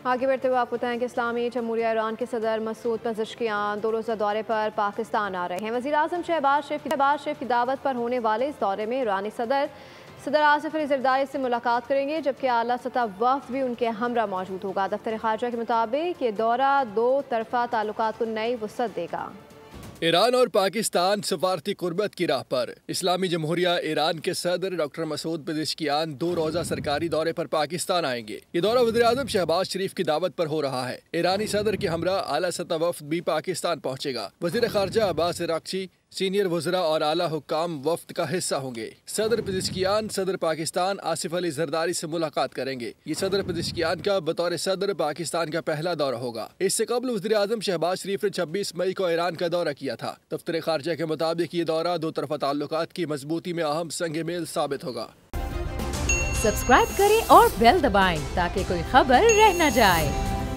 आगे बढ़ते हुए आपको बताएं कि इस्लामी जमहूरिया ईरान के सदर मसूद पेज़ेश्कियान 2 रोज़ा दौरे पर पाकिस्तान आ रहे हैं। वज़ीर आज़म शहबाज शरीफ की दावत पर होने वाले इस दौरे में ईरानी सदर आसिफ अली ज़रदारी से मुलाकात करेंगे, जबकि आला सतह वफ़द भी उनके हमरा मौजूद होगा। दफ्तर ख़ारजा के मुताबिक ये दौरा 2 तरफ़ा ताल्लुकात को नई वुसअत देगा। ईरान और पाकिस्तान सफारती कुर्बत की राह पर। इस्लामी जमहूरिया ईरान के सदर डॉक्टर मसूद पेज़ेश्कियान 2 रोज़ा सरकारी दौरे पर पाकिस्तान आएंगे। ये दौरा वज़ीर आज़म शहबाज शरीफ की दावत पर हो रहा है। ईरानी सदर के हमरा आला सतह वफ़द भी पाकिस्तान पहुँचेगा। वज़ीर ख़ारजा अब्बास अराग़ची, सीनियर वज़रा और आला हुक्काम वफ़द का हिस्सा होंगे। सदर पेज़ेश्कियान सदर पाकिस्तान आसिफ अली ज़रदारी से मुलाकात करेंगे। ये सदर पेज़ेश्कियान का बतौर सदर पाकिस्तान का पहला दौरा होगा। इससे कबल वज़ीर आज़म शहबाज शरीफ ने 26 मई को ईरान का दौरा किया था। दफ्तर ख़ारजा के मुताबिक ये दौरा 2 तरफ़ा ताल्लुकात की मजबूती में अहम संग मेल साबित होगा। सब्सक्राइब करें और बेल दबाएं ताकि कोई खबर रह न जाए।